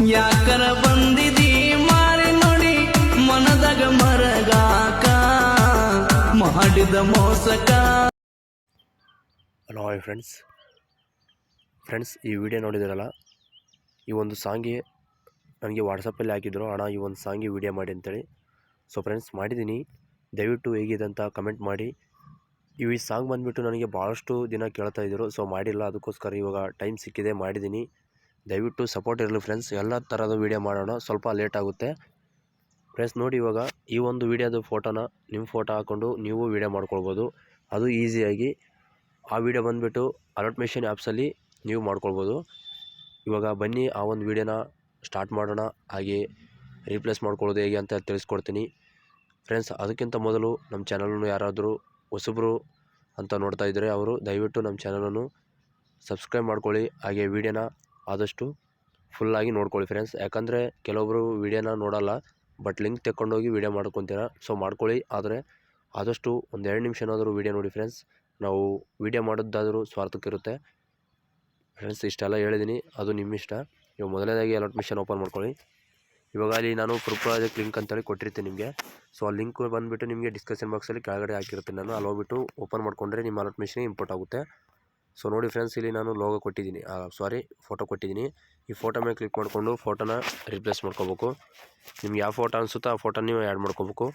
ಯಾಕರ ಬಂದಿದಿ ಮಾರಿ ನೋಡಿ ಮನದಾಗ ಮರಗಾಕ ಮಾಡಿದ ಮೋಸಕ. ಹಲೋ ಹಾಯ್ ಫ್ರೆಂಡ್ಸ್ ಈ ವಿಡಿಯೋ ನೋಡಿದಿರಲ್ಲ, ಈ ಒಂದು ಸಾಂಗ್ಗೆ ನನಗೆ ವಾಟ್ಸಪ್ಪಲ್ಲಿ ಹಾಕಿದ್ರು, ಅಣ್ಣ ಈ ಒಂದು ಸಾಂಗ್ಗೆ ವಿಡಿಯೋ ಮಾಡಿ ಅಂತೇಳಿ. ಸೊ ಫ್ರೆಂಡ್ಸ್ ಮಾಡಿದ್ದೀನಿ, ದಯವಿಟ್ಟು ಹೇಗಿದೆ ಅಂತ ಕಮೆಂಟ್ ಮಾಡಿ. ಈ ಸಾಂಗ್ ಬಂದುಬಿಟ್ಟು ನನಗೆ ಭಾಳಷ್ಟು ದಿನ ಕೇಳ್ತಾಯಿದ್ರು, ಸೊ ಮಾಡಿಲ್ಲ, ಅದಕ್ಕೋಸ್ಕರ ಇವಾಗ ಟೈಮ್ ಸಿಕ್ಕಿದೆ ಮಾಡಿದ್ದೀನಿ. ದಯವಿಟ್ಟು ಸಪೋರ್ಟ್ ಇರಲಿ ಫ್ರೆಂಡ್ಸ್, ಎಲ್ಲ ಥರದ ವೀಡಿಯೋ ಮಾಡೋಣ, ಸ್ವಲ್ಪ ಲೇಟ್ ಆಗುತ್ತೆ ಫ್ರೆಂಡ್ಸ್. ನೋಡಿ ಇವಾಗ ಈ ಒಂದು ವೀಡಿಯೋದು ಫೋಟೋನ ನಿಮ್ಮ ಫೋಟೋ ಹಾಕ್ಕೊಂಡು ನೀವು ವೀಡಿಯೋ ಮಾಡ್ಕೊಳ್ಬೋದು, ಅದು ಈಸಿಯಾಗಿ. ಆ ವಿಡಿಯೋ ಬಂದುಬಿಟ್ಟು ಅಲರ್ಟ್ ಮೆಷಿನ್ ಆ್ಯಪ್ಸಲ್ಲಿ ನೀವು ಮಾಡ್ಕೊಳ್ಬೋದು. ಇವಾಗ ಬನ್ನಿ ಆ ಒಂದು ವೀಡಿಯೋನ ಸ್ಟಾರ್ಟ್ ಮಾಡೋಣ, ಹಾಗೆ ರೀಪ್ಲೇಸ್ ಮಾಡ್ಕೊಳ್ಳೋದು ಹೇಗೆ ಅಂತ ತಿಳಿಸ್ಕೊಡ್ತೀನಿ ಫ್ರೆಂಡ್ಸ್. ಅದಕ್ಕಿಂತ ಮೊದಲು ನಮ್ಮ ಚಾನಲನ್ನು ಯಾರಾದರೂ ಹೊಸಬ್ರು ಅಂತ ನೋಡ್ತಾ ಇದ್ದರೆ ಅವರು ದಯವಿಟ್ಟು ನಮ್ಮ ಚಾನಲನ್ನು ಸಬ್ಸ್ಕ್ರೈಬ್ ಮಾಡ್ಕೊಳ್ಳಿ, ಹಾಗೆ ವೀಡಿಯೋನ ಆದಷ್ಟು ಫುಲ್ಲಾಗಿ ನೋಡ್ಕೊಳ್ಳಿ ಫ್ರೆಂಡ್ಸ್. ಯಾಕಂದರೆ ಕೆಲವೊಬ್ಬರು ವೀಡಿಯೋನ ನೋಡಲ್ಲ, ಬಟ್ ಲಿಂಕ್ ತೆಕ್ಕೊಂಡೋಗಿ ವೀಡಿಯೋ ಮಾಡ್ಕೊತೀರ, ಸೊ ಮಾಡ್ಕೊಳ್ಳಿ. ಆದರೆ ಆದಷ್ಟು ಒಂದು 2 ನಿಮಿಷನಾದರೂ ವೀಡಿಯೋ ನೋಡಿ ಫ್ರೆಂಡ್ಸ್. ನಾವು ವೀಡಿಯೋ ಮಾಡೋದಾದರೂ ಸ್ವಾರ್ಥಕ್ಕಿರುತ್ತೆ ಫ್ರೆಂಡ್ಸ್. ಇಷ್ಟೆಲ್ಲ ಹೇಳಿದ್ದೀನಿ, ಅದು ನಿಮ್ಮ ಇಷ್ಟ. ಇವಾಗ ಮೊದಲನೇದಾಗಿ ಅಲರ್ಟ್ ಮಿಷನ್ ಓಪನ್ ಮಾಡ್ಕೊಳ್ಳಿ. ಇವಾಗ ಅಲ್ಲಿ ನಾನು ಪ್ರೂಫ್ ಪ್ರಾಜೆಕ್ಟ್ ಲಿಂಕ್ ಅಂತೇಳಿ ಕೊಟ್ಟಿರ್ತೀನಿ ನಿಮಗೆ. ಸೊ ಆ ಲಿಂಕ್ ಬಂದುಬಿಟ್ಟು ನಿಮಗೆ ಡಿಸ್ಕ್ರಿಪ್ಷನ್ ಬಾಕ್ಸಲ್ಲಿ ಕೆಳಗಡೆ ಹಾಕಿರ್ತೀನಿ ನಾನು. ಅಲ್ಲಿ ಹೋಗ್ಬಿಟ್ಟು ಓಪನ್ ಮಾಡ್ಕೊಂಡ್ರೆ ನಿಮ್ಮ ಅಲರ್ಟ್ ಮಿಷನ್ ಇಂಪೋರ್ಟ್ ಆಗುತ್ತೆ. ಸೊ ನೋಡಿ ಫ್ರೆಂಡ್ಸ್, ಇಲ್ಲಿ ನಾನು ಲೋಗೋ ಕೊಟ್ಟಿದ್ದೀನಿ, ಫೋಟೋ ಕೊಟ್ಟಿದ್ದೀನಿ. ಈ ಫೋಟೋ ಮೇಲೆ ಕ್ಲಿಕ್ ಮಾಡಿಕೊಂಡು ಫೋಟೋನ ರಿಪ್ಲೇಸ್ ಮಾಡ್ಕೋಬೇಕು. ನಿಮ್ಗೆ ಯಾವ ಫೋಟೋ ಅನಿಸುತ್ತೋ ಆ ಫೋಟೋ ನೀವು ಆ್ಯಡ್ ಮಾಡ್ಕೋಬೇಕು.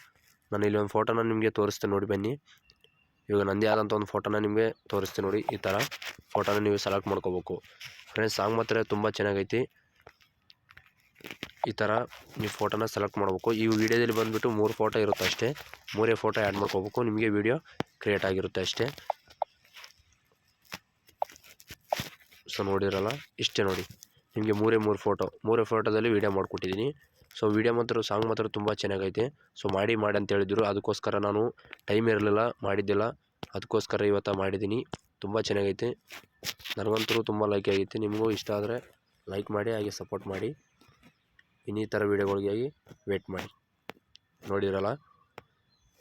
ನಾನು ಇಲ್ಲಿ ಒಂದು ಫೋಟೋನ ನಿಮಗೆ ತೋರಿಸ್ತೀನಿ ನೋಡಿ ಬನ್ನಿ. ಇವಾಗ ನಂದೇ ಆದಂಥ ಒಂದು ಫೋಟೋನ ನಿಮಗೆ ತೋರಿಸ್ತೀನಿ ನೋಡಿ. ಈ ಥರ ಫೋಟೋನ ನೀವು ಸೆಲೆಕ್ಟ್ ಮಾಡ್ಕೋಬೇಕು ಫ್ರೆಂಡ್ಸ್. ಸಾಂಗ್ ಮಾತ್ರ ತುಂಬ ಚೆನ್ನಾಗೈತಿ. ಈ ಥರ ನೀವು ಫೋಟೋನ ಸೆಲೆಕ್ಟ್ ಮಾಡಬೇಕು. ಈ ವಿಡಿಯೋದಲ್ಲಿ ಬಂದುಬಿಟ್ಟು 3 ಫೋಟೋ ಇರುತ್ತೆ ಅಷ್ಟೇ, 3 ಫೋಟೋ ಆ್ಯಡ್ ಮಾಡ್ಕೋಬೇಕು, ನಿಮಗೆ ವಿಡಿಯೋ ಕ್ರಿಯೇಟ್ ಆಗಿರುತ್ತೆ ಅಷ್ಟೇ. ಸೊ ನೋಡಿರಲ್ಲ, ಇಷ್ಟೇ ನೋಡಿ, ನಿಮಗೆ 3 ಫೋಟೋದಲ್ಲಿ ವೀಡಿಯೋ ಮಾಡಿಕೊಟ್ಟಿದ್ದೀನಿ. ಸೊ ವೀಡಿಯೋ ಮಾತ್ರ ಸಾಂಗ್ ಮಾತ್ರ ತುಂಬ ಚೆನ್ನಾಗೈತೆ. ಸೊ ಮಾಡಿ ಅಂತ ಹೇಳಿದ್ರು, ಅದಕ್ಕೋಸ್ಕರ ನಾನು ಟೈಮ್ ಇರಲಿಲ್ಲ, ಮಾಡಿದ್ದಿಲ್ಲ, ಅದಕ್ಕೋಸ್ಕರ ಇವತ್ತು ಮಾಡಿದ್ದೀನಿ. ತುಂಬ ಚೆನ್ನಾಗೈತೆ, ನನಗಂತೂ ತುಂಬ ಲೈಕ್ ಆಗೈತೆ. ನಿಮಗೂ ಇಷ್ಟ ಆದರೆ ಲೈಕ್ ಮಾಡಿ, ಹಾಗೆ ಸಪೋರ್ಟ್ ಮಾಡಿ. ಇನ್ನೀ ಥರ ವೀಡಿಯೋಗಳಿಗಾಗಿ ವೇಟ್ ಮಾಡಿ. ನೋಡಿರಲ್ಲ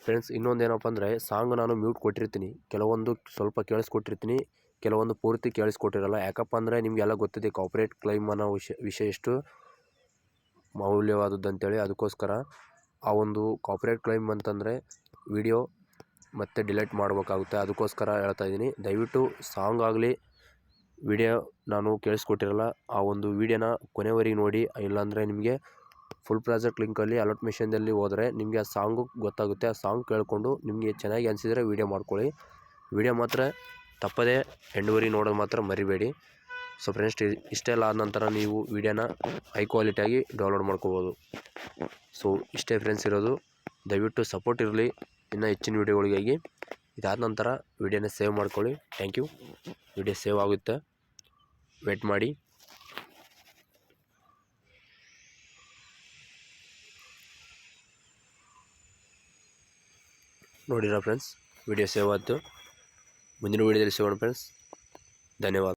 ಫ್ರೆಂಡ್ಸ್, ಇನ್ನೊಂದೇನಪ್ಪ ಅಂದರೆ ಸಾಂಗ್ ನಾನು ಮ್ಯೂಟ್ ಕೊಟ್ಟಿರ್ತೀನಿ, ಕೆಲವೊಂದು ಸ್ವಲ್ಪ ಕೇಳಿಸ್ಕೊಟ್ಟಿರ್ತೀನಿ, ಕೆಲವೊಂದು ಪೂರ್ತಿ ಕೇಳಿಸ್ಕೊಟ್ಟಿರಲ್ಲ. ಯಾಕಪ್ಪ ಅಂದರೆ ನಿಮಗೆಲ್ಲ ಗೊತ್ತಿದೆ ಕಾಪಿರೈಟ್ ಕ್ಲೈಮ್ ಅನ್ನೋ ವಿಷಯ ಎಷ್ಟು ಮೌಲ್ಯವಾದದ್ದಂತೇಳಿ. ಅದಕ್ಕೋಸ್ಕರ ಆ ಒಂದು ಕಾಪಿರೈಟ್ ಕ್ಲೈಮ್ ಅಂತಂದರೆ ವಿಡಿಯೋ ಮತ್ತೆ ಡಿಲೀಟ್ ಮಾಡಬೇಕಾಗುತ್ತೆ, ಅದಕ್ಕೋಸ್ಕರ ಹೇಳ್ತಾ ಇದ್ದೀನಿ. ದಯವಿಟ್ಟು ಸಾಂಗ್ ಆಗಲಿ ವಿಡಿಯೋ ನಾನು ಕೇಳಿಸ್ಕೊಟ್ಟಿರಲ್ಲ, ಆ ಒಂದು ವೀಡಿಯೋನ ಕೊನೆವರೆಗೆ ನೋಡಿ. ಇಲ್ಲಾಂದರೆ ನಿಮಗೆ ಫುಲ್ ಪ್ರಾಜೆಕ್ಟ್ ಲಿಂಕಲ್ಲಿ ಅಲರ್ಟ್ ಮಿಷನ್ದಲ್ಲಿ ಹೋದರೆ ನಿಮಗೆ ಆ ಸಾಂಗು ಗೊತ್ತಾಗುತ್ತೆ. ಆ ಸಾಂಗ್ ಕೇಳಿಕೊಂಡು ನಿಮಗೆ ಚೆನ್ನಾಗಿ ಅನಿಸಿದರೆ ವೀಡಿಯೋ ಮಾಡ್ಕೊಳ್ಳಿ. ವೀಡಿಯೋ ಮಾತ್ರ ತಪ್ಪದೇ ಎಂಡ್ವರೆಗೆ ನೋಡೋದು ಮಾತ್ರ ಮರಿಬೇಡಿ. ಸೊ ಫ್ರೆಂಡ್ಸ್, ಇಷ್ಟೆಲ್ಲ ಆದ ನಂತರ ನೀವು ವೀಡಿಯೋನ ಹೈ ಕ್ವಾಲಿಟಿಯಾಗಿ ಡೌನ್ಲೋಡ್ ಮಾಡ್ಕೋಬೋದು. ಸೊ ಇಷ್ಟೇ ಫ್ರೆಂಡ್ಸ್ ಇರೋದು, ದಯವಿಟ್ಟು ಸಪೋರ್ಟ್ ಇರಲಿ ಇನ್ನು ಹೆಚ್ಚಿನ ವೀಡಿಯೋಗಳಿಗಾಗಿ. ಇದಾದ ನಂತರ ವೀಡಿಯೋನ ಸೇವ್ ಮಾಡ್ಕೊಳ್ಳಿ. Thank you. ವಿಡಿಯೋ ಸೇವ್ ಆಗುತ್ತೆ, ವೇಟ್ ಮಾಡಿ. ನೋಡಿರಾ ಫ್ರೆಂಡ್ಸ್, ವಿಡಿಯೋ ಸೇವ್ ಆಯಿತು. ಮುಂದಿನ ವೀಡಿಯೋದಲ್ಲಿ ಸಿಗೋಣ ಫ್ರೆಂಡ್ಸ್. ಧನ್ಯವಾದ.